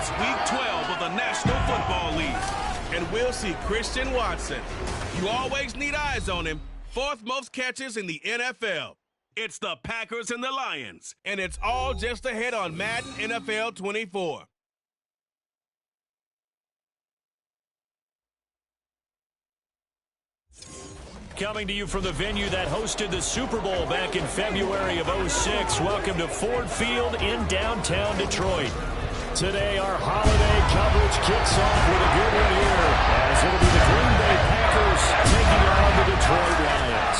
It's Week 12 of the National Football League, and we'll see Christian Watson. You always need eyes on him. 4th most catches in the NFL. It's the Packers and the Lions, and it's all just ahead on Madden NFL 24. Coming to you from the venue that hosted the Super Bowl back in February of '06. Welcome to Ford Field in downtown Detroit. Today, our holiday coverage kicks off with a good one here, as it'll be the Green Bay Packers taking on the Detroit Lions.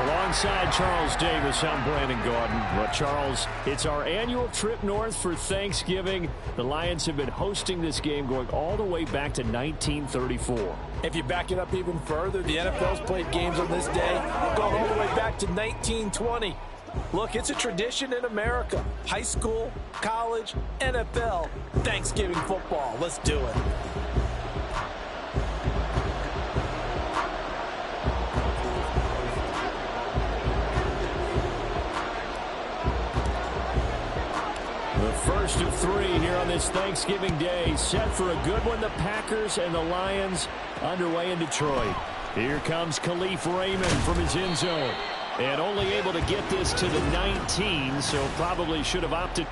Alongside Charles Davis, I'm Brandon Gordon. Well, Charles, it's our annual trip north for Thanksgiving. The Lions have been hosting this game going all the way back to 1934. If you back it up even further, the NFL's played games on this day going all the way back to 1920. Look, it's a tradition in America. High school, college, NFL, Thanksgiving football. Let's do it. The first of 3 here on this Thanksgiving Day. Set for a good one, the Packers and the Lions underway in Detroit. Here comes Khalif Raymond from his end zone. And only able to get this to the 19, so probably should have opted.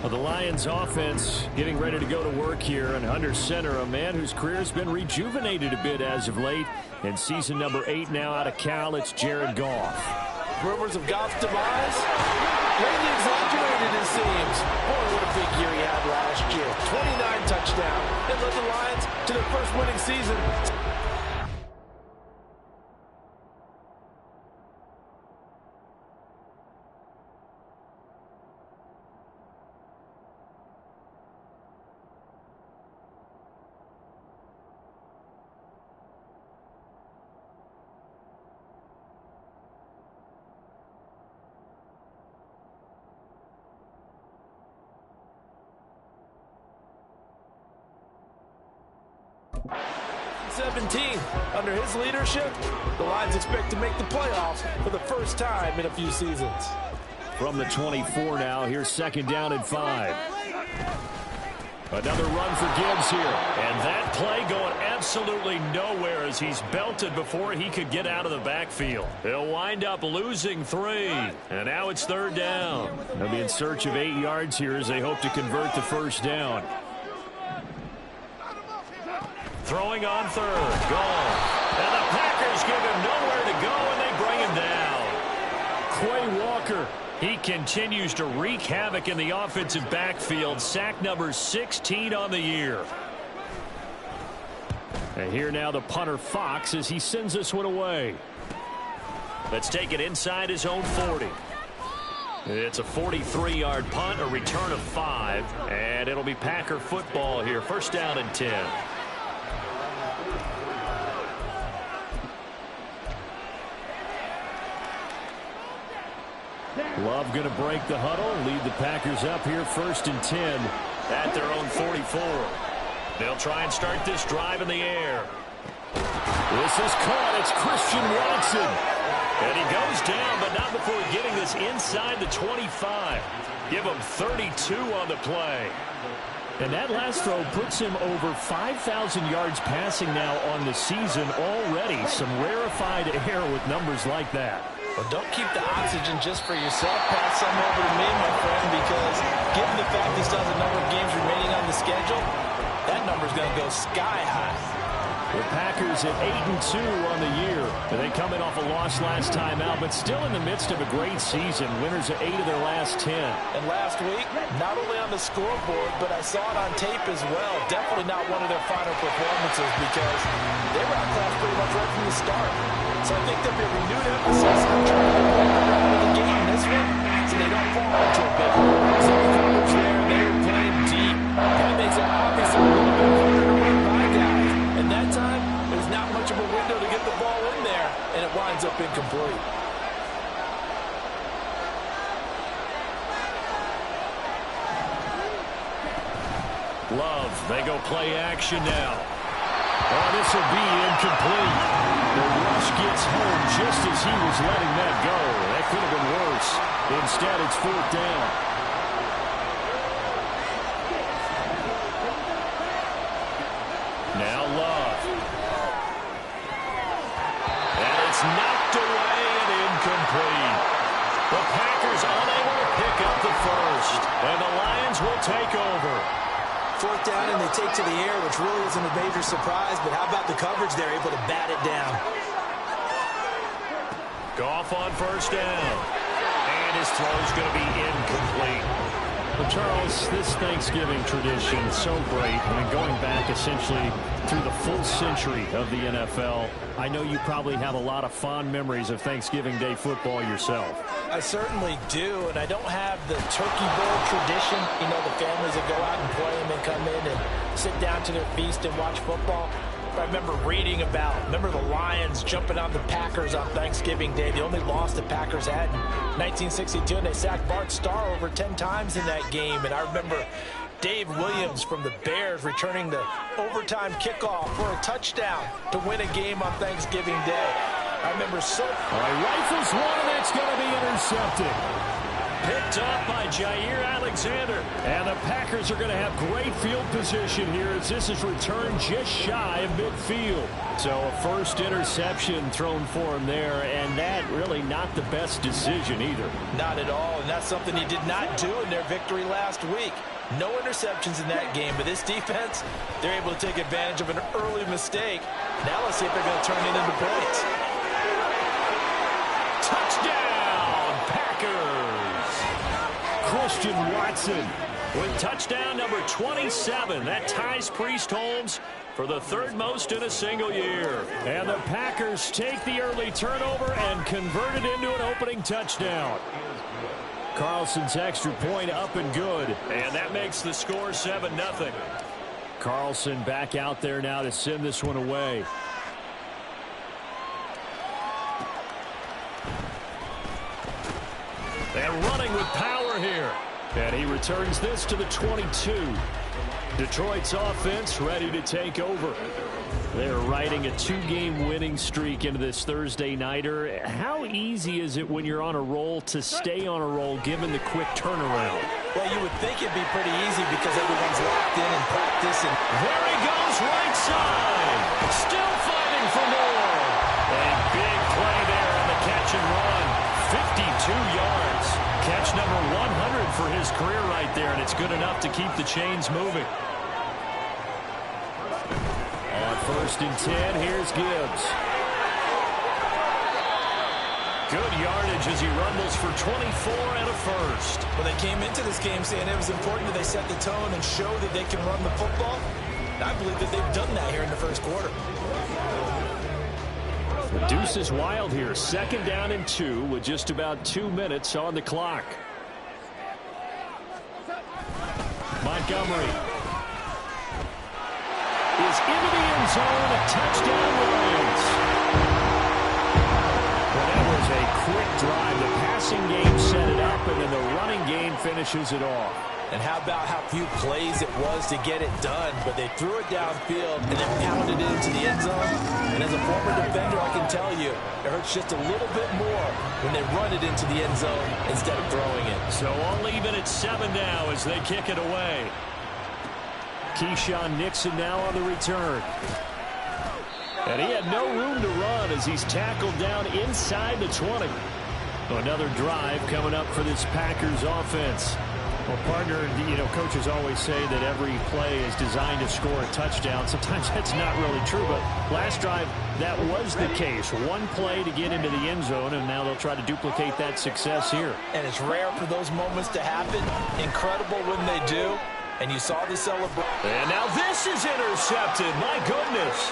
Well, the Lions offense getting ready to go to work here, and under center, a man whose career has been rejuvenated a bit as of late. In season number 8 now out of Cal, it's Jared Goff. Rumors of Goff's demise? Greatly exaggerated, it seems. Boy, what a big year he had last year. 29 touchdowns and led the Lions to their first winning season. Under his leadership, the Lions expect to make the playoffs for the first time in a few seasons. From the 24 now, here's 2nd down and 5. Another run for Gibbs here. And that play going absolutely nowhere as he's belted before he could get out of the backfield. He'll wind up losing 3. And now it's 3rd down. They'll be in search of 8 yards here as they hope to convert the first down. Throwing on 3rd. Gone. And the Packers give him nowhere to go, and they bring him down. Quay Walker, he continues to wreak havoc in the offensive backfield. Sack number 16 on the year. And here now the punter Fox as he sends this one away. Let's take it inside his own 40. It's a 43-yard punt, a return of 5, and it'll be Packer football here. 1st down and 10. Love going to break the huddle, lead the Packers up here 1st and 10 at their own 44. They'll try and start this drive in the air. This is caught. It's Christian Watson. And he goes down, but not before getting this inside the 25. Give him 32 on the play. And that last throw puts him over 5,000 yards passing now on the season already. Some rarefied air with numbers like that. Well, don't keep the oxygen just for yourself. Pass some over to me, my friend, because given the fact he still has a number of games remaining on the schedule, that number's going to go sky high. The Packers at 8-2 on the year. They coming off a loss last time out, but still in the midst of a great season. Winners of 8 of their last 10. And last week, not only on the scoreboard, but I saw it on tape as well. Definitely not one of their finer performances because they were outclassed pretty much right from the start. So I think there'll be a renewed emphasis on trying to get out of the game in this one so they don't fall into a big hole. So the coverage there, they were playing deep. That makes it obviously a little bit harder to run by guys. And that time, there's not much of a window to get the ball in there, and it winds up incomplete. Love, they go play action now. Oh, this will be incomplete. The rush gets home just as he was letting that go. That could have been worse. Instead, it's 4th down. Now Love. And it's knocked away and incomplete. The Packers unable to pick up the first. And the Lions will take over. 4th down and they take to the air, which really isn't a major surprise, but how about the coverage? They're able to bat it down. Goff on 1st down. And his throw's going to be incomplete. Well, Charles, this Thanksgiving tradition is so great. I mean, going back essentially through the full century of the NFL, I know you probably have a lot of fond memories of Thanksgiving Day football yourself. I certainly do, and I don't have the Turkey Bowl tradition. You know, the families that go out and play and then come in and sit down to their feast and watch football. I remember reading about, the Lions jumping on the Packers on Thanksgiving Day. The only loss the Packers had in 1962, and they sacked Bart Starr over 10 times in that game. And I remember Dave Williams from the Bears returning the overtime kickoff for a touchdown to win a game on Thanksgiving Day. I remember so... All right, rifles one, and it's going to be intercepted. Picked up by Jair Alexander. And the Packers are going to have great field position here as this is returned just shy of midfield. So a first interception thrown for him there, and that really not the best decision either. Not at all, and that's something he did not do in their victory last week. No interceptions in that game, but this defense, they're able to take advantage of an early mistake. Now let's see if they're going to turn it into points. Touchdown, Packers! Christian Watson with touchdown number 27. That ties Priest Holmes for the 3rd most in a single year. And the Packers take the early turnover and convert it into an opening touchdown. Carlson's extra point up and good. And that makes the score 7-0. Carlson back out there now to send this one away. And running with power here. And he returns this to the 22. Detroit's offense ready to take over. They're riding a 2-game winning streak into this Thursday nighter. How easy is it when you're on a roll to stay on a roll given the quick turnaround? Well, you would think it'd be pretty easy because everyone's locked in and practice. And there he goes, right side. Still fighting for more. A big play there on the catch and run. 52 yards. Catch number 100 for his career right there, and it's good enough to keep the chains moving. On 1st and 10, here's Gibbs. Good yardage as he rumbles for 24 and a first. Well, they came into this game saying it was important that they set the tone and show that they can run the football. And I believe that they've done that here in the first quarter. The deuce is wild here. 2nd down and 2 with just about 2 minutes on the clock. Montgomery is into the end zone. A touchdown, Lions. Well, that was a quick drive. The passing game set it up, and then the running game finishes it off. And how about how few plays it was to get it done, but they threw it downfield and then pounded it into the end zone. And as a former defender, I can tell you, it hurts just a little bit more when they run it into the end zone instead of throwing it. So all even at 7 now as they kick it away. Keyshawn Nixon now on the return. And he had no room to run as he's tackled down inside the 20. Another drive coming up for this Packers offense. Well, partner, you know, coaches always say that every play is designed to score a touchdown. Sometimes that's not really true, but last drive, that was the case. One play to get into the end zone, and now they'll try to duplicate that success here. And it's rare for those moments to happen. Incredible when they do. And you saw the celebration. And now this is intercepted. My goodness.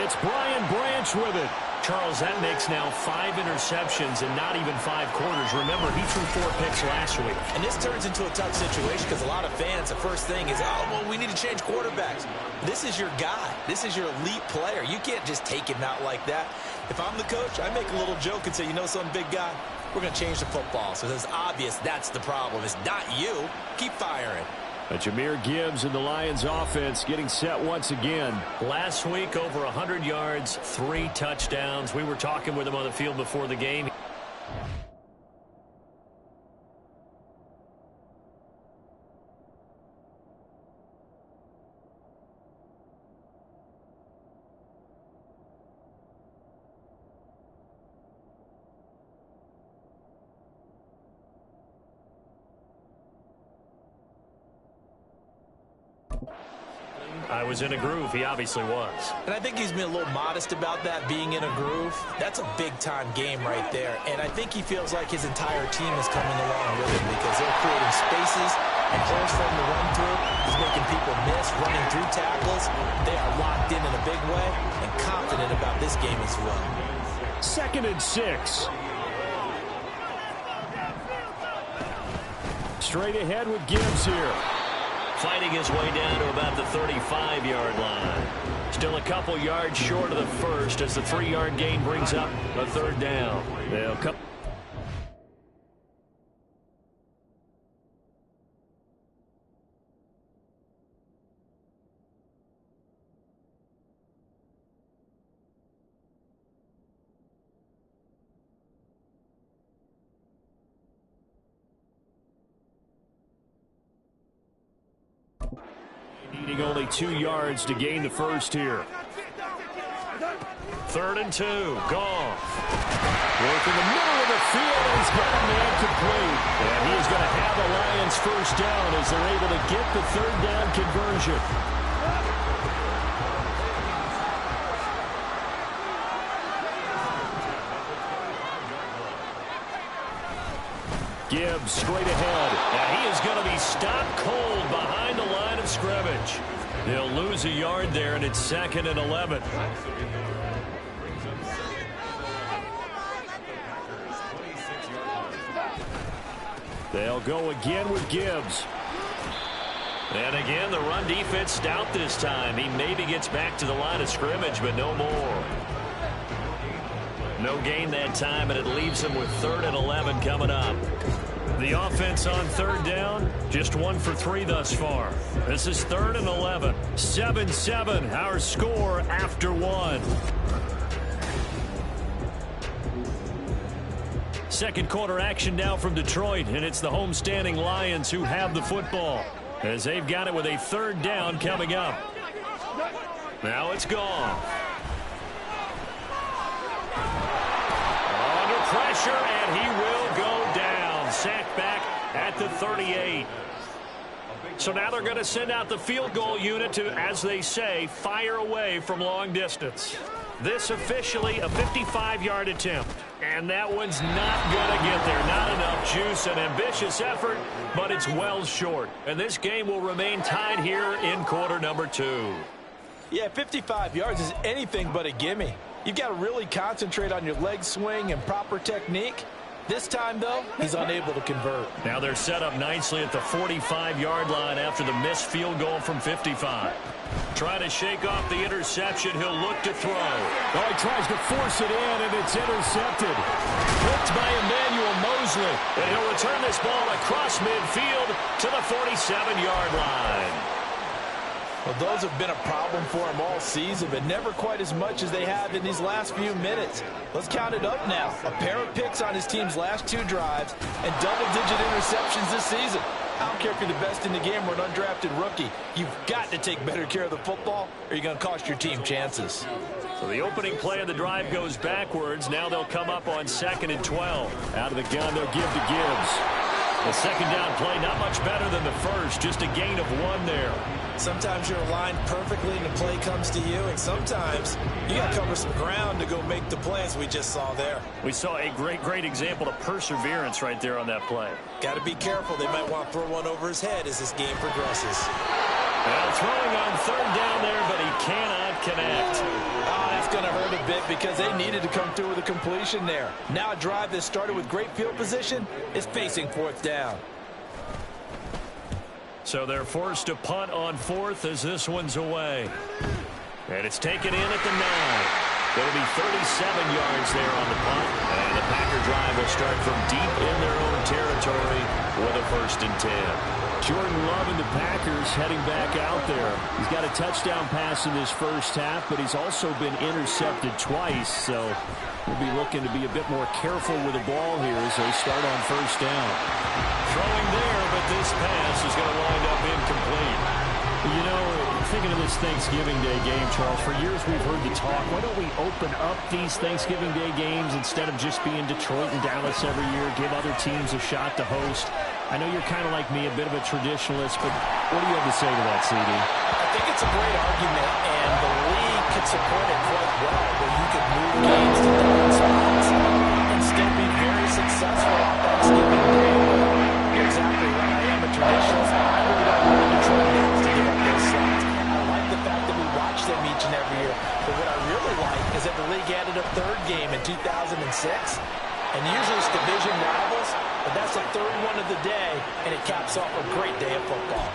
It's Brian Branch with it. Charles, that makes now 5 interceptions and not even 5 quarters. Remember, he threw 4 picks last week. And this turns into a tough situation because a lot of fans, the first thing is, oh, well, we need to change quarterbacks. This is your guy. This is your elite player. You can't just take him out like that. If I'm the coach, I make a little joke and say, you know something, big guy? We're going to change the football. So it's obvious that's the problem. It's not you. Keep firing. Jahmyr Gibbs and the Lions offense getting set once again. Last week, over 100 yards, 3 touchdowns. We were talking with him on the field before the game. I was in a groove. He obviously was. And I think he's been a little modest about that, being in a groove. That's a big-time game right there. And I think he feels like his entire team is coming along with him because they're creating spaces and holes for him to run through. He's making people miss, running through tackles. They are locked in a big way and confident about this game as well. 2nd and 6. Straight ahead with Gibbs here. Fighting his way down to about the 35-yard line. Still a couple yards short of the first as the 3-yard gain brings up a 3rd down. They'll come. Needing only 2 yards to gain the first here. 3rd and 2. Goff. Work in the middle of the field, and he's got a man complete. And he is going to have the Lions first down as they're able to get the 3rd down conversion. Gibbs straight ahead. And he is going to be stopped cold behind the line of scrimmage. They'll lose a yard there, and it's 2nd and 11. They'll go again with Gibbs. And again, the run defense stout this time. He maybe gets back to the line of scrimmage, but no more. No gain that time, and it leaves him with 3rd and 11 coming up. The offense on 3rd down, just 1 for 3 thus far. This is 3rd and 11. 7-7, our score after 1. Second quarter action now from Detroit, and it's the homestanding Lions who have the football as they've got it with a 3rd down coming up. Now it's gone. Under pressure, and he will go down. Sacked back at the 38. So now they're going to send out the field goal unit to, as they say, fire away from long distance. This officially a 55-yard attempt. And that one's not going to get there. Not enough juice. An ambitious effort, but it's well short. And this game will remain tied here in quarter number 2. Yeah, 55 yards is anything but a gimme. You've got to really concentrate on your leg swing and proper technique. This time, though, he's unable to convert. Now they're set up nicely at the 45-yard line after the missed field goal from 55. Trying to shake off the interception. He'll look to throw. Oh, he tries to force it in, and it's intercepted. Picked by Emmanuel Mosley. And he'll return this ball across midfield to the 47-yard line. Well, those have been a problem for him all season, but never quite as much as they have in these last few minutes. Let's count it up now. A pair of picks on his team's last 2 drives and double-digit interceptions this season. I don't care if you're the best in the game or an undrafted rookie. You've got to take better care of the football or you're going to cost your team chances. So the opening play of the drive goes backwards. Now they'll come up on 2nd and 12. Out of the gun, they'll give to Gibbs. The second down play not much better than the first. Just a gain of 1 there. Sometimes you're aligned perfectly and the play comes to you, and sometimes you got to cover some ground to go make the play, as we just saw there. We saw a great example of perseverance right there on that play. Got to be careful. They might want to throw one over his head as this game progresses. Well, throwing on 3rd down there, but he cannot connect. Oh, that's going to hurt a bit because they needed to come through with a completion there. Now a drive that started with great field position is facing 4th down. So they're forced to punt on 4th as this one's away. And it's taken in at the 9. It'll be 37 yards there on the punt. And the Packer drive will start from deep in their own territory with a 1st and 10. Jordan Love and the Packers heading back out there. He's got a touchdown pass in this first half, but he's also been intercepted twice. So we'll be looking to be a bit more careful with the ball here as they start on first down. Throwing there, but this pass is going to wind up incomplete. You know, thinking of this Thanksgiving Day game, Charles, for years we've heard the talk, why don't we open up these Thanksgiving Day games instead of just being Detroit and Dallas every year, give other teams a shot to host? I know you're kind of like me, a bit of a traditionalist, but what do you have to say to that, CD? I think it's a great argument, and the league could support it quite well, where you could move games to different spots and still be very successful on Thanksgiving Day. You're exactly right. I am a traditionalist. I really don't want Detroit Lions to give up those slots. I like the fact that we watch them each and every year, but what I really like is that the league added a third game in 2006, and usually it's division rivals, but that's the third one of the day, and it caps off a great day of football.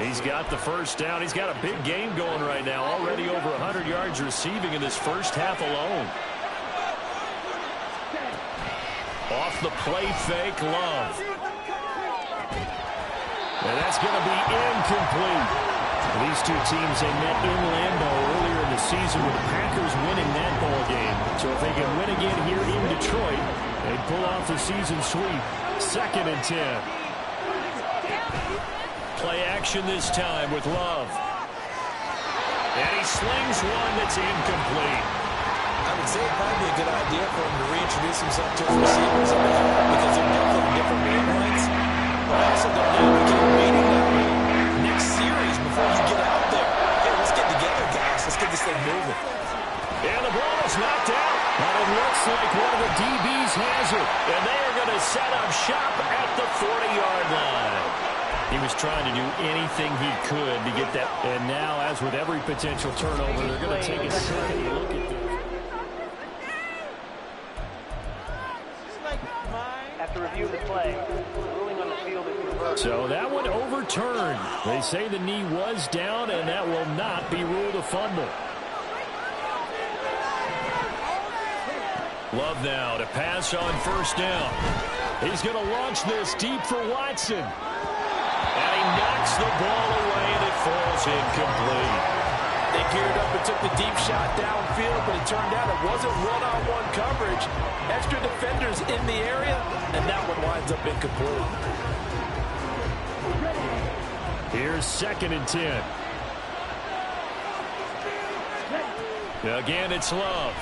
He's got the first down. He's got a big game going right now. Already over 100 yards receiving in this first half alone. Off the play fake, Love. And that's going to be incomplete. These two teams, they met in Lambeau earlier in the season with the Packers winning that ball game. So if they can win again here in Detroit, they pull off the season sweep. 2nd and 10. Play action this time with Love. And he slings one that's incomplete. I would say it'd probably be a good idea for him to reintroduce himself to his receivers in the half because they're definitely different wavelengths. But I also don't know if we keep beating them next series before you get out there. Hey, let's get together, guys. Let's get this thing moving. And the ball is knocked out. But it looks like one of the DBs has it. And they are going to set up shop at the 40-yard line. He was trying to do anything he could to get that. And now, as with every potential turnover, they're going to take a second look at this. After review of the play, ruling on the field is reversed. So that one overturned. They say the knee was down, and that will not be ruled a fumble. Love now to pass on first down. He's going to launch this deep for Watson. And he knocks the ball away, and it falls incomplete. They geared up and took the deep shot downfield, but it turned out it wasn't one-on-one coverage. Extra defenders in the area, and that one winds up incomplete. Here's 2nd and 10. Again, it's Love.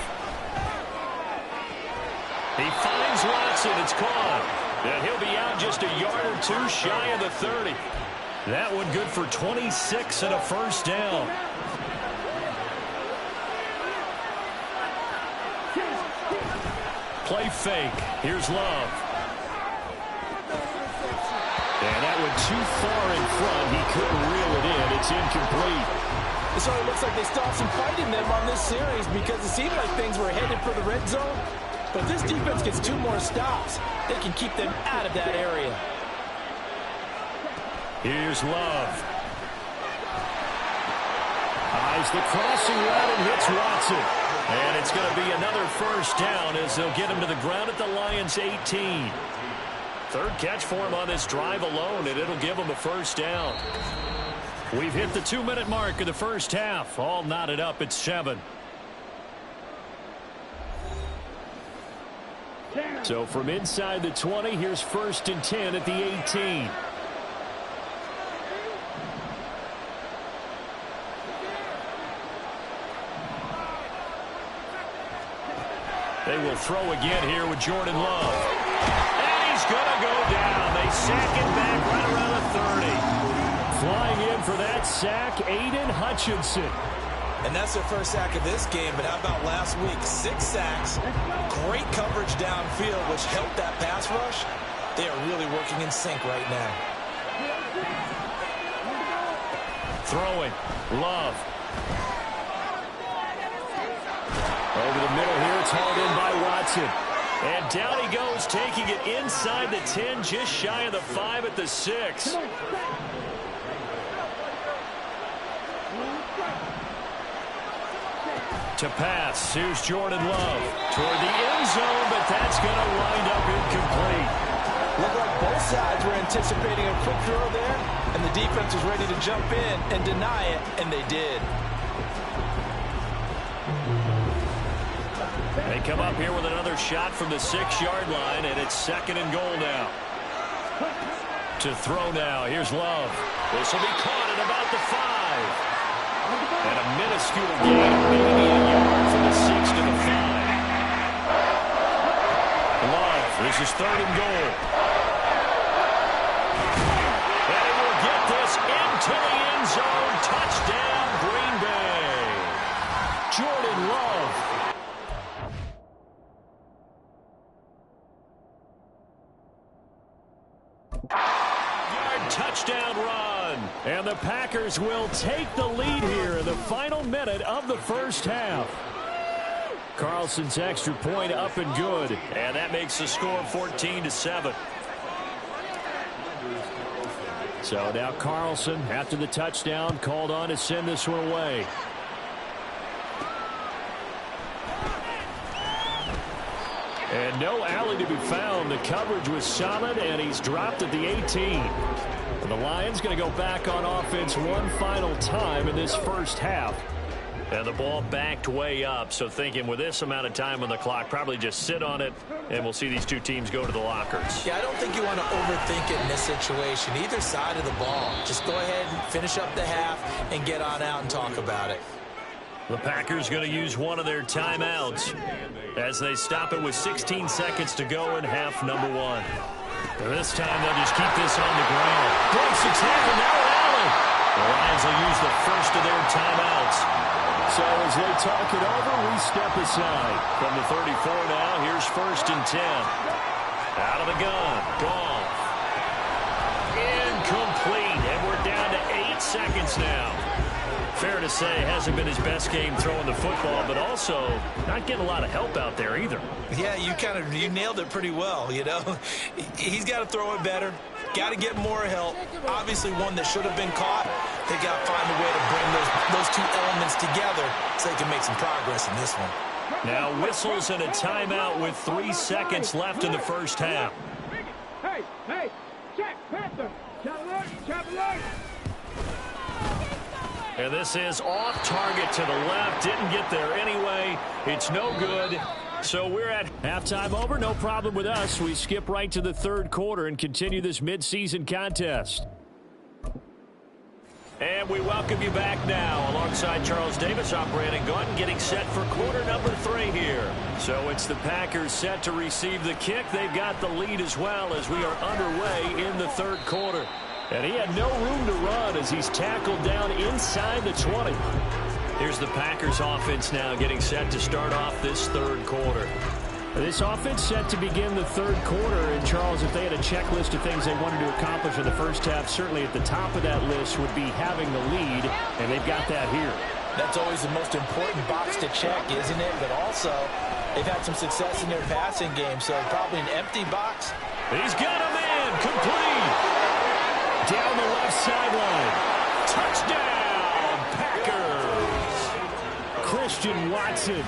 He finds Watson. It's caught. And he'll be out just a yard or two shy of the 30. That one good for 26 and a first down. Play fake. Here's Love. And that one too far in front. He couldn't reel it in. It's incomplete. So it looks like they still have some fight in them on this series because it seemed like things were headed for the red zone. But this defense gets 2 more stops. They can keep them out of that area. Here's Love. Eyes the crossing route and hits Watson. And it's going to be another first down as they'll get him to the ground at the Lions' 18. Third catch for him on this drive alone, and it'll give him a first down. We've hit the 2-minute mark of the first half. All knotted up at 7. So from inside the 20, here's 1st and 10 at the 18. They will throw again here with Jordan Love. And he's going to go down. They sack him back right around the 30. Flying in for that sack, Aiden Hutchinson. And that's their first sack of this game, but how about last week? 6 sacks, great coverage downfield, which helped that pass rush. They are really working in sync right now. Throwing, Love. Over the middle here, it's hauled in by Watson. And down he goes, taking it inside the 10, just shy of the 5 at the 6. To pass, here's Jordan Love toward the end zone, but that's going to wind up incomplete. Look like both sides were anticipating a quick throw there, and the defense was ready to jump in and deny it, and they did. They come up here with another shot from the 6-yard line, and it's 2nd and goal now. To throw now, here's Love. This will be caught at about the 5. And a minuscule gain, maybe a yard from the 6 to the 5. Love, this is 3rd and goal. And he will get this into the end zone. Touchdown, Green Bay. Jordan Love. Touchdown run. And the Packers will take the lead here in the final minute of the first half. Carlson's extra point up and good. And that makes the score 14-7. So now Carlson, after the touchdown, called on to send this one away. And no alley to be found. The coverage was solid, and he's dropped at the 18. And the Lions going to go back on offense one final time in this first half. And the ball backed way up, so thinking with this amount of time on the clock, probably just sit on it, and we'll see these two teams go to the lockers. Yeah, I don't think you want to overthink it in this situation. Either side of the ball. Just go ahead and finish up the half and get on out and talk about it. The Packers going to use one of their timeouts as they stop it with 16 seconds to go in half number 1. This time they'll just keep this on the ground. Breaks the tackle, now Allen. The Lions will use the first of their timeouts. So as they talk it over, we step aside. From the 34 now, here's 1st and 10. Out of the gun, Goff. Incomplete, and we're down to 8 seconds now. Fair to say, hasn't been his best game throwing the football, but also not getting a lot of help out there either. Yeah, you nailed it pretty well, you know. He's got to throw it better, got to get more help. Obviously one that should have been caught. They got to find a way to bring those two elements together so they can make some progress in this one. Now whistles and a timeout with 3 seconds left in the first half. Hey, check, Panther. Chop alert. And this is off target to the left. Didn't get there anyway. It's no good. So we're at halftime over. No problem with us. We skip right to the 3rd quarter and continue this midseason contest. And we welcome you back now alongside Charles Davis, I'm Brandon Gaudin, getting set for quarter number 3 here. So it's the Packers set to receive the kick. They've got the lead as well as we are underway in the 3rd quarter. And he had no room to run as he's tackled down inside the 20. Here's the Packers offense now getting set to start off this 3rd quarter. This offense set to begin the 3rd quarter. And, Charles, if they had a checklist of things they wanted to accomplish in the first half, certainly at the top of that list would be having the lead, and they've got that here. That's always the most important box to check, isn't it? But also, they've had some success in their passing game, so probably an empty box. He's got a man complete. Down the left sideline. Touchdown, Packers. Christian Watson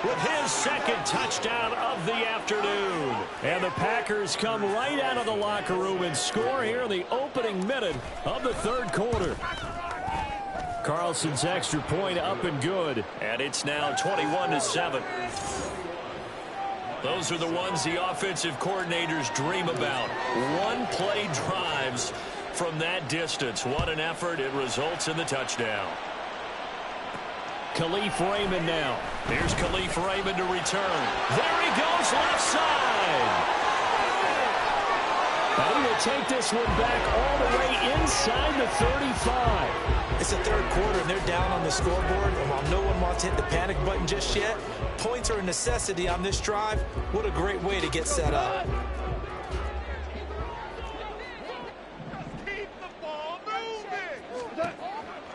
with his 2nd touchdown of the afternoon. And the Packers come right out of the locker room and score here in the opening minute of the 3rd quarter. Carlson's extra point up and good. And it's now 21-7. Those are the ones the offensive coordinators dream about. One-play drives from that distance. What an effort. It results in the touchdown. Khalif Raymond now. Here's Khalif Raymond to return. There he goes, left side. And he will take this one back all the way inside the 35. It's the 3rd quarter, and they're down on the scoreboard. And while no one wants to hit the panic button just yet, points are a necessity on this drive. What a great way to get set up.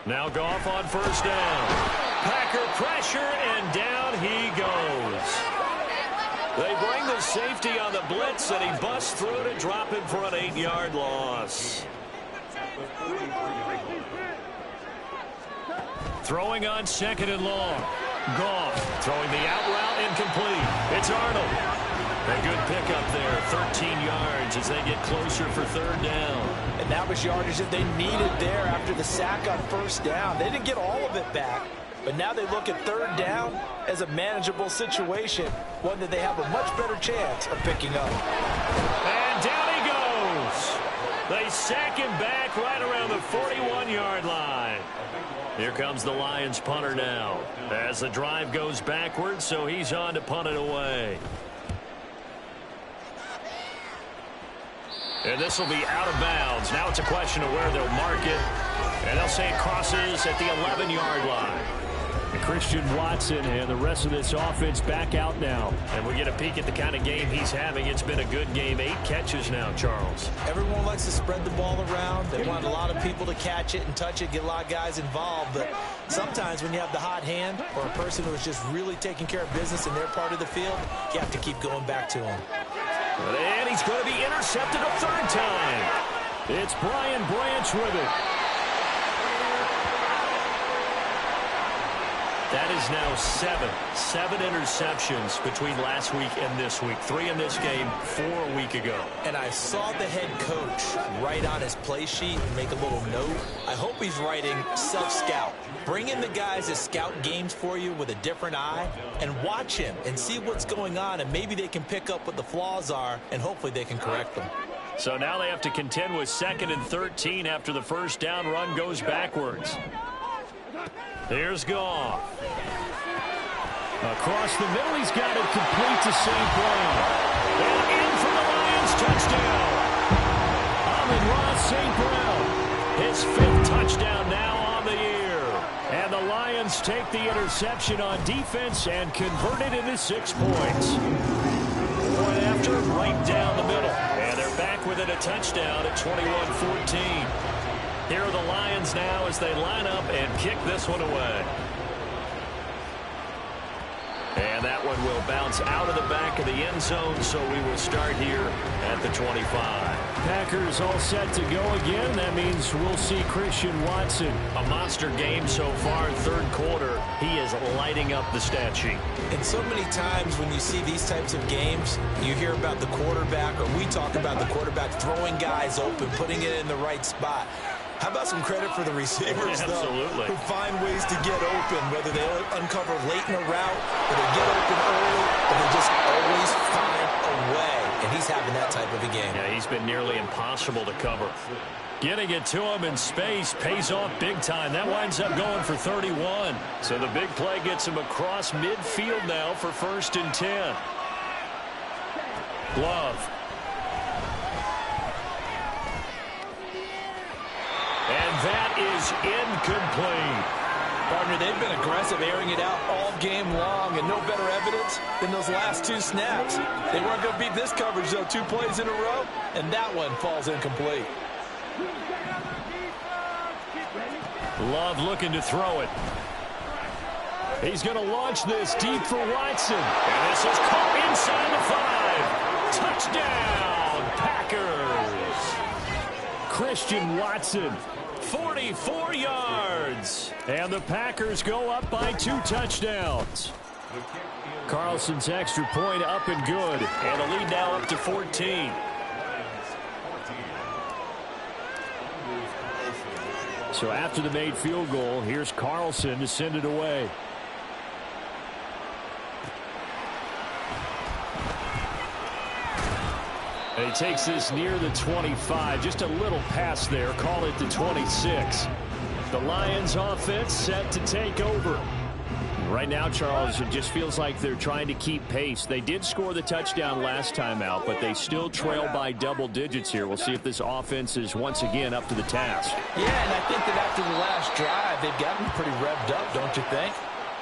Now Goff on 1st down. Packer pressure, and down he goes. They bring the safety on the blitz, and he busts through to drop him for an 8-yard loss. Throwing on 2nd and long. Goff throwing the out route incomplete. It's Arnold. A good pickup there, 13 yards as they get closer for third down. And that was yardage that they needed there after the sack on first down. They didn't get all of it back, but now they look at third down as a manageable situation, one that they have a much better chance of picking up. And down he goes. They sack him back right around the 41-yard line. Here comes the Lions punter now as the drive goes backwards, so he's on to punt it away. And this will be out of bounds. Now it's a question of where they'll mark it. And they'll say it crosses at the 11-yard line. And Christian Watson and the rest of this offense back out now. And we get a peek at the kind of game he's having. It's been a good game. 8 catches now, Charles. Everyone likes to spread the ball around. They want a lot of people to catch it and touch it, get a lot of guys involved. But sometimes when you have the hot hand or a person who is just really taking care of business in their part of the field, you have to keep going back to them. And he's going to be intercepted a third time. It's Brian Branch with it. That is now 7 interceptions between last week and this week. 3 in this game, 4 a week ago. And I saw the head coach write on his play sheet and make a little note. I hope he's writing self-scout. Bring in the guys that scout games for you with a different eye and watch him and see what's going on, and maybe they can pick up what the flaws are, and hopefully they can correct them. So now they have to contend with 2nd and 13 after the first down run goes backwards. Here's Goff. Across the middle, he's got it complete to St. Brown. And in for the Lions, touchdown. Amon-Ra St. Brown. His 5th touchdown now on the year. And the Lions take the interception on defense and convert it into 6 points. Point after, right down the middle. And they're back within a touchdown at 21-14. Here are the Lions now as they line up and kick this one away. And that one will bounce out of the back of the end zone, so we will start here at the 25. Packers all set to go again. That means we'll see Christian Watson. A monster game so far, third quarter. He is lighting up the stat sheet. And so many times when you see these types of games, you hear about the quarterback, or we talk about the quarterback throwing guys open, putting it in the right spot. How about some credit for the receivers, though, who find ways to get open, whether they uncover late in a route, or they get open early, or they just always find a way. And he's having that type of a game. Yeah, he's been nearly impossible to cover. Getting it to him in space pays off big time. That winds up going for 31. So the big play gets him across midfield now for 1st and 10. Love. And that is incomplete. Partner, they've been aggressive, airing it out all game long, and no better evidence than those last 2 snaps. They weren't going to beat this coverage, though, 2 plays in a row, and that one falls incomplete. Love looking to throw it. He's going to launch this deep for Watson. And this is caught inside the 5. Touchdown, Packers. Christian Watson. 44 yards. And the Packers go up by 2 touchdowns. Carlson's extra point up and good. And a lead now up to 14. So after the made field goal, here's Carlson to send it away. And he takes this near the 25. Just a little pass there. Call it the 26. The Lions offense set to take over. Right now, Charles, it just feels like they're trying to keep pace. They did score the touchdown last time out, but they still trail by double digits here. We'll see if this offense is once again up to the task. Yeah, and I think that after the last drive, they've gotten pretty revved up, don't you think?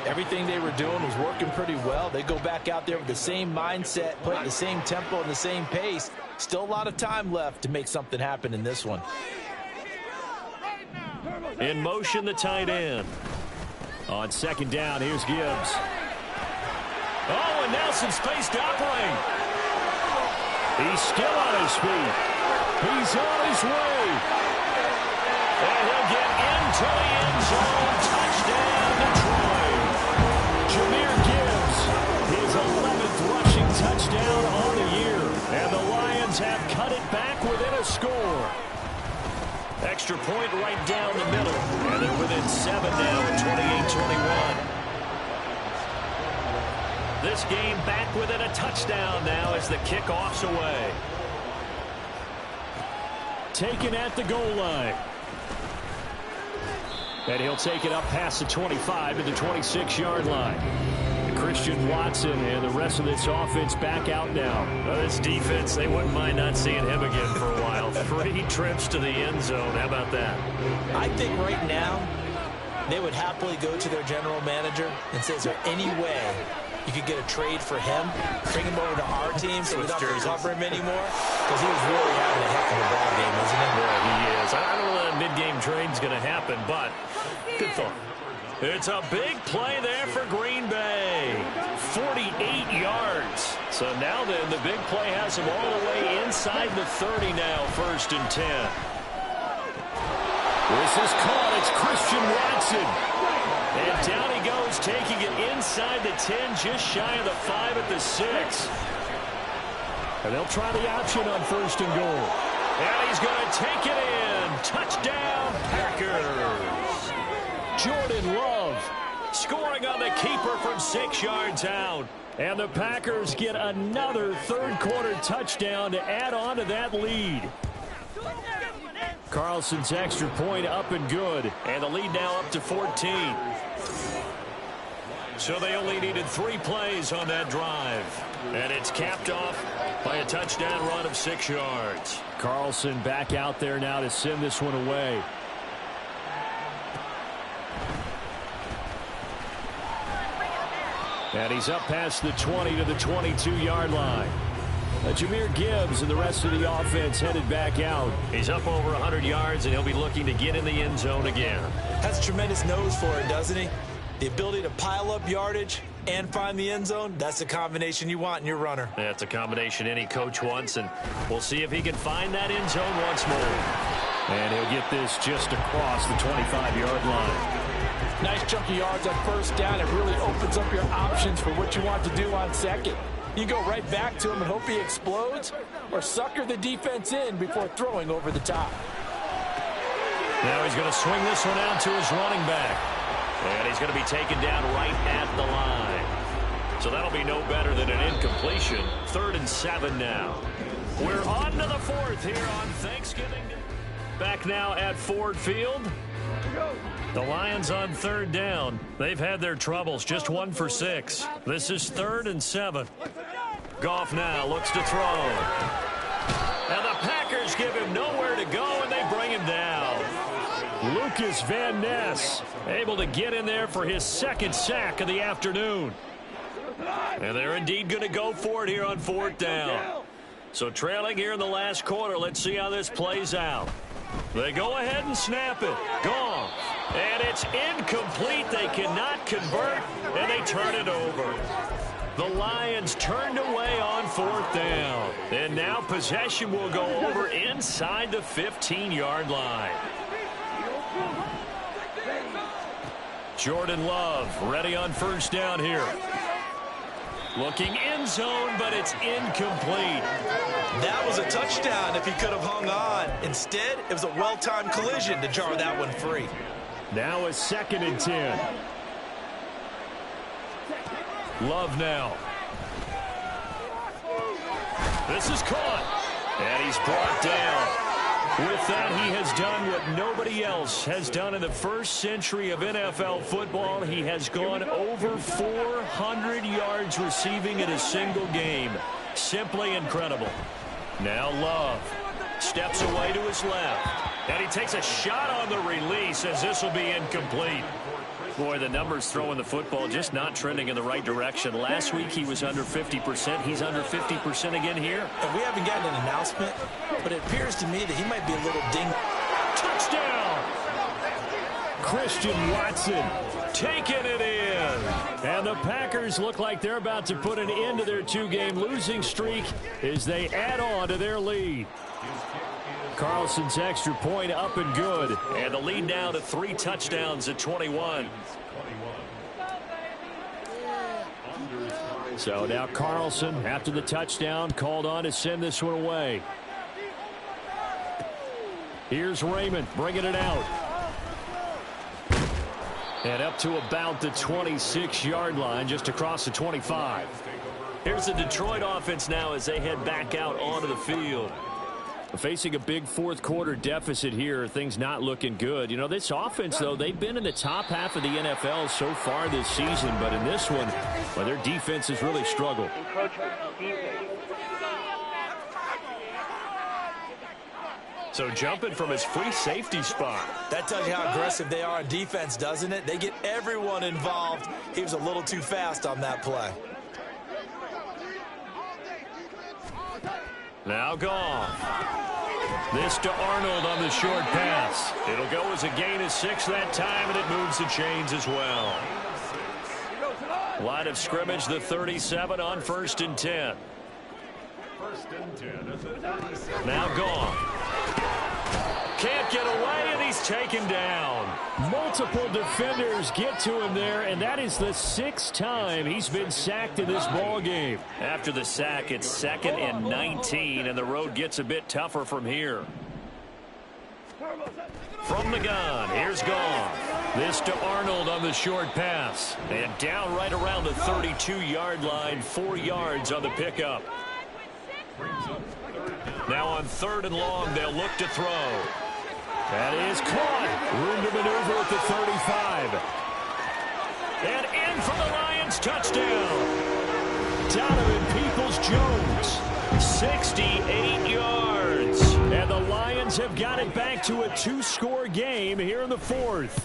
Everything they were doing was working pretty well. They go back out there with the same mindset, putting the same tempo and the same pace. Still a lot of time left to make something happen in this one. In motion, the tight end. On 2nd down, here's Gibbs. Oh, and now some space to operate. He's still on his feet. He's on his way. And he'll get into the end zone. Touchdown, Detroit. Jahmyr Gibbs, his 11th rushing touchdown on the extra point right down the middle. And they're within 7 now at 28-21. This game back within a touchdown now as the kickoff's away. Taken at the goal line. And he'll take it up past the 25 to the 26-yard line. Christian Watson and the rest of this offense back out now. Well, this defense, they wouldn't mind not seeing him again for a while. 3 trips to the end zone. How about that? I think right now they would happily go to their general manager and say, is there any way you could get a trade for him, bring him over to our team so we don't have to cover him anymore? Because he was really having a heck of a ball game, isn't he? Yeah, he is. I don't know that mid-game trade's going to happen, but good thought. It's a big play there for Green Bay. 48 yards. So now then, the big play has him all the way inside the 30 now, 1st and 10. This is caught. It's Christian Watson. And down he goes, taking it inside the 10, just shy of the 5 at the 6. And they'll try the option on 1st and goal. And he's going to take it in. Touchdown, Packers. Jordan Love scoring on the keeper from 6 yards out. And the Packers get another third-quarter touchdown to add on to that lead. Carlson's extra point up and good. And the lead now up to 14. So they only needed 3 plays on that drive. And it's capped off by a touchdown run of 6 yards. Carlson back out there now to send this one away. And he's up past the 20 to the 22-yard line. Jahmyr Gibbs and the rest of the offense headed back out. He's up over 100 yards, and he'll be looking to get in the end zone again. Has a tremendous nose for it, doesn't he? The ability to pile up yardage and find the end zone, that's the combination you want in your runner. That's a combination any coach wants, and we'll see if he can find that end zone once more. And he'll get this just across the 25-yard line. Nice chunky yards on 1st down. It really opens up your options for what you want to do on 2nd. You go right back to him and hope he explodes, or sucker the defense in before throwing over the top. Now he's going to swing this one out to his running back. And he's going to be taken down right at the line. So that'll be no better than an incompletion. 3rd and 7 now. We're on to the 4th here on Thanksgiving. Back now at Ford Field. The Lions on 3rd down. They've had their troubles, just 1 for 6. This is 3rd and 7. Goff now looks to throw. And the Packers give him nowhere to go, and they bring him down. Lucas Van Ness able to get in there for his 2nd sack of the afternoon. And they're indeed going to go for it here on 4th down. So trailing here in the last quarter, let's see how this plays out. They go ahead and snap it. Gone. And it's incomplete. They cannot convert, and they turn it over. The Lions turned away on 4th down. And now possession will go over inside the 15-yard line. Jordan Love ready on 1st down here. Looking end zone, but it's incomplete. That was a touchdown if he could have hung on. Instead, it was a well-timed collision to jar that one free. Now a 2nd and 10. Love now. This is caught. And he's brought down. With that, he has done what nobody else has done in the 1st century of NFL football. He has gone over 400 yards receiving in a single game. Simply incredible. Now Love steps away to his left. And he takes a shot on the release as this will be incomplete. Boy, the numbers throwing the football just not trending in the right direction. Last week he was under 50%. He's under 50% again here. And we haven't gotten an announcement, but it appears to me that he might be a little dinged. Touchdown! Christian Watson taking it in. And the Packers look like they're about to put an end to their 2-game losing streak as they add on to their lead. Carlson's extra point up and good. And the lead now to 3 touchdowns at 21. So now Carlson, after the touchdown, called on to send this one away. Here's Raymond bringing it out. And up to about the 26-yard line, just across the 25. Here's the Detroit offense now as they head back out onto the field. Facing a big fourth-quarter deficit here, things not looking good. You know, this offense, though, they've been in the top half of the NFL so far this season, but in this one, well, their defense has really struggled. So jumping from his free safety spot. That tells you how aggressive they are on defense, doesn't it? They get everyone involved. He was a little too fast on that play. Now gone. This to Arnold on the short pass. It'll go as a gain of 6 that time, and it moves the chains as well. Line of scrimmage, the 37 on 1st and 10. Now gone. Can't get away, and he's taken down. Multiple defenders get to him there, and that is the 6th time he's been sacked in this ball game. After the sack, it's 2nd and 19, and the road gets a bit tougher from here. From the gun, here's Gone. This to Arnold on the short pass. And down right around the 32-yard line, 4 yards on the pickup. Now on 3rd and long, they'll look to throw. That is caught. Room to maneuver at the 35. And in for the Lions, touchdown. Donovan Peoples-Jones, 68 yards. And the Lions have got it back to a 2-score game here in the 4th.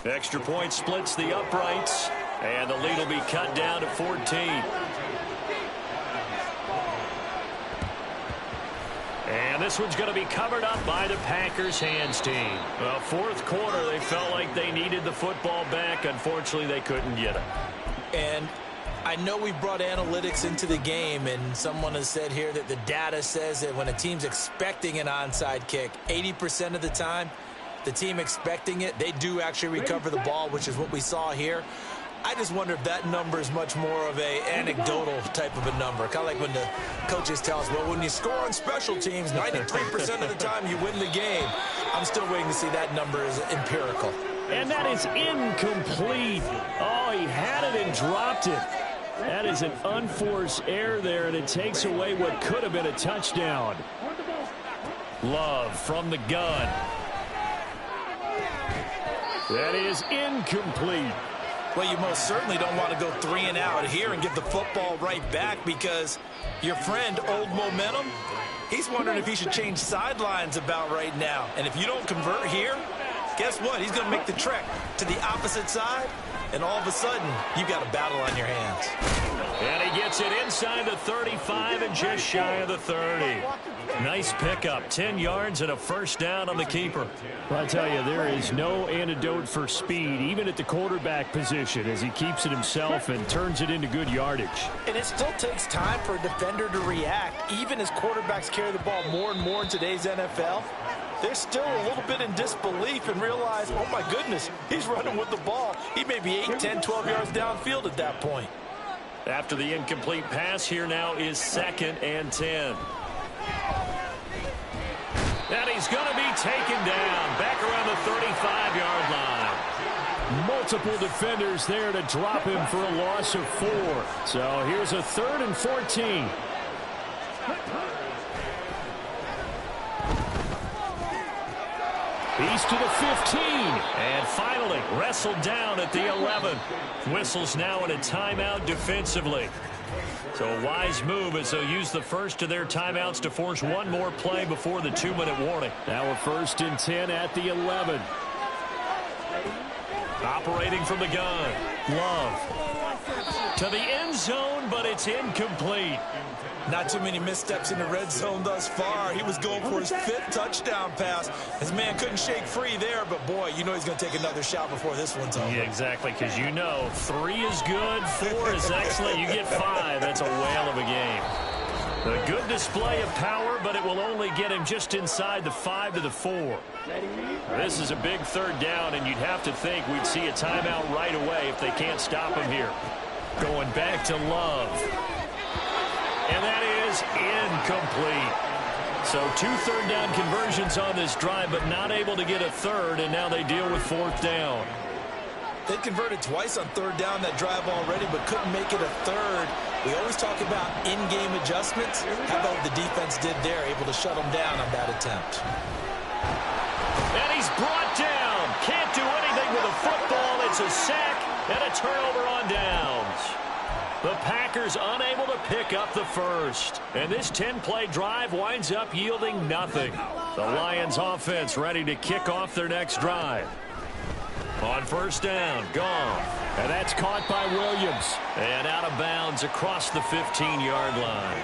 Extra point splits the uprights, and the lead will be cut down to 14. And this one's going to be covered up by the Packers hands team. Well, 4th quarter, they felt like they needed the football back. Unfortunately, they couldn't get it. And I know we brought analytics into the game, and someone has said here that the data says that when a team's expecting an onside kick, 80% of the time, the team expecting it, they do actually recover the ball, which is what we saw here. I just wonder if that number is much more of a anecdotal type of a number. Kind of like when the coaches tell us, well, when you score on special teams, 93% of the time you win the game. I'm still waiting to see that number is empirical. And that is incomplete. Oh, he had it and dropped it. That is an unforced error there, and it takes away what could have been a touchdown. Love from the gun. That is incomplete. Well, you most certainly don't want to go 3 and out here and give the football right back, because your friend, Old Momentum, he's wondering if he should change sidelines about right now. And if you don't convert here, guess what? He's going to make the trek to the opposite side, and all of a sudden, you've got a battle on your hands. And he gets it inside the 35 and just shy of the 30. Nice pickup, 10 yards and a 1st down on the keeper. Well, I tell you, there is no antidote for speed, even at the quarterback position, as he keeps it himself and turns it into good yardage. And it still takes time for a defender to react. Even as quarterbacks carry the ball more and more in today's NFL, they're still a little bit in disbelief and realize, oh my goodness, he's running with the ball. He may be 8, 10, 12 yards downfield at that point. After the incomplete pass, here now is 2nd and 10. And he's going to be taken down back around the 35-yard line. Multiple defenders there to drop him for a loss of 4. So here's a 3rd and 14. He's to the 15. And finally wrestled down at the 11. Whistles now in a timeout defensively. So a wise move as they'll use the first of their timeouts to force one more play before the 2-minute warning. Now a 1st and 10 at the 11. Operating from the gun. Love. To the end zone, but it's incomplete. Not too many missteps in the red zone thus far. He was going for his 5th touchdown pass. His man couldn't shake free there, but boy, you know he's going to take another shot before this one's over. Yeah, exactly, because you know 3 is good, 4 is excellent. You get 5, that's a whale of a game. A good display of power, but it will only get him just inside the 5 to the 4. This is a big 3rd down, and you'd have to think we'd see a timeout right away if they can't stop him here. Going back to Love. And that is incomplete. So 2 third-down conversions on this drive, but not able to get a third, and now they deal with 4th down. They converted twice on 3rd down that drive already, but couldn't make it a third. We always talk about in-game adjustments. How about what the defense did there, able to shut them down on that attempt. And he's brought down. Can't do anything with a football. It's a sack and a turnover on downs. The Packers unable to pick up the first. And this 10-play drive winds up yielding nothing. The Lions offense ready to kick off their next drive. On 1st down, Goff. And that's caught by Williams. And out of bounds across the 15-yard line.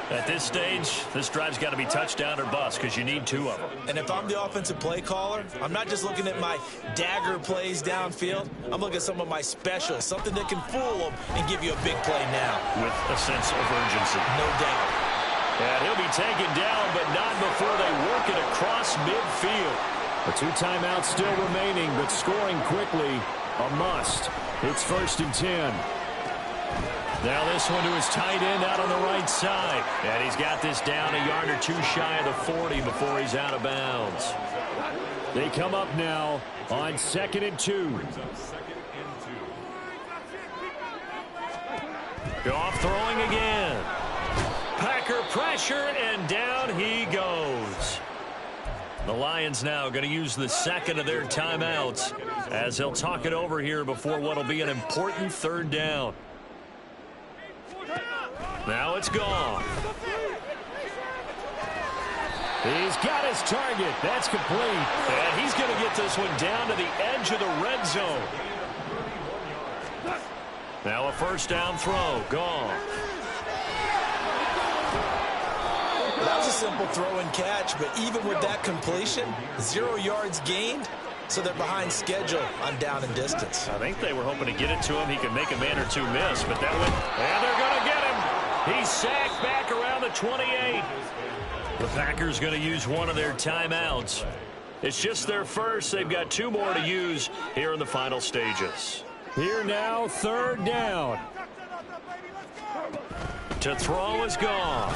At this stage, this drive's got to be touchdown or bust because you need 2 of them. And if I'm the offensive play caller, I'm not just looking at my dagger plays downfield. I'm looking at some of my specials, something that can fool them and give you a big play now. With a sense of urgency. No doubt. And he'll be taken down, but not before they work it across midfield. The 2 timeouts still remaining, but scoring quickly, a must. It's 1st and 10. Now this one to his tight end out on the right side. And he's got this down a yard or 2 shy of the 40 before he's out of bounds. They come up now on 2nd and 2. Goff throwing again. Packer pressure, and down he goes. The Lions now going to use the 2nd of their timeouts as they'll talk it over here before what will be an important 3rd down. Now it's gone. He's got his target. That's complete. And he's going to get this one down to the edge of the red zone. Now a 1st down throw. Gone. That was a simple throw and catch, but even with that completion, 0 yards gained, so they're behind schedule on down and distance. I think they were hoping to get it to him. He could make a man or 2 miss, but that went, and they're going to get him. He's sacked back around the 28. The Packers going to use one of their timeouts. It's just their first. They've got 2 more to use here in the final stages. Here now, 3rd down. To throw is gone.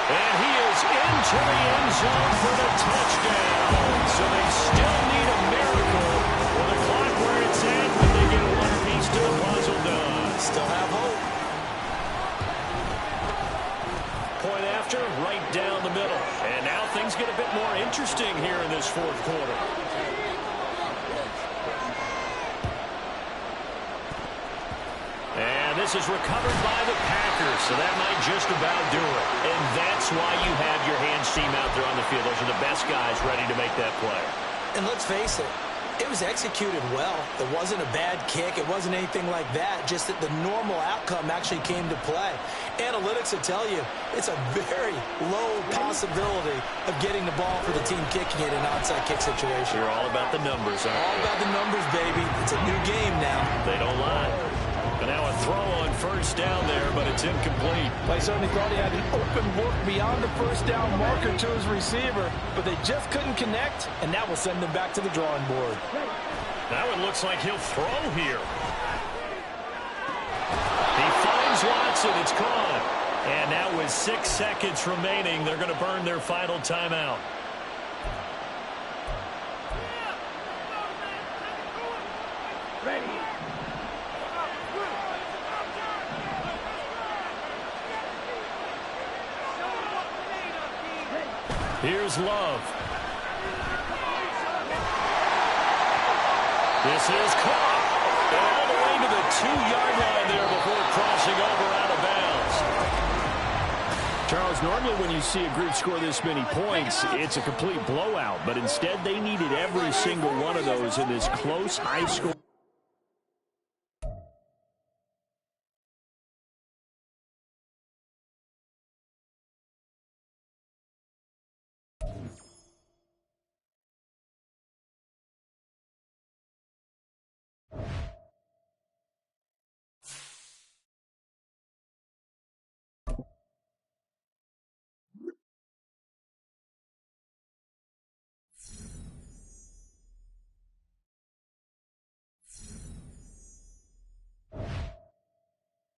And he is into the end zone for the touchdown. So they still need a miracle with the clock where it's at when they get one piece to the puzzle done. Still have hope. Point after, right down the middle. And now things get a bit more interesting here in this 4th quarter. And this is recovered by the Packers, so that might just about do it. And that's why you have your hands team out there on the field. Those are the best guys ready to make that play. And let's face it, it was executed well. It wasn't a bad kick. It wasn't anything like that, just that the normal outcome actually came to play. Analytics will tell you it's a very low possibility of getting the ball for the team kicking it in an onside kick situation. You're all about the numbers, aren't you? All about the numbers, baby. It's a new game now. They don't lie. And now a throw on 1st down there, but it's incomplete. They certainly thought he had an open look beyond the 1st down marker to his receiver, but they just couldn't connect, and that will send them back to the drawing board. Now it looks like he'll throw here. He finds Watson. It's caught. And now with 6 seconds remaining, they're going to burn their final timeout. Ready. Here's Love. This is caught. All the way to the 2-yard line there before crossing over out of bounds. Charles, normally when you see a group score this many points, it's a complete blowout. But instead, they needed every single one of those in this close, high-score.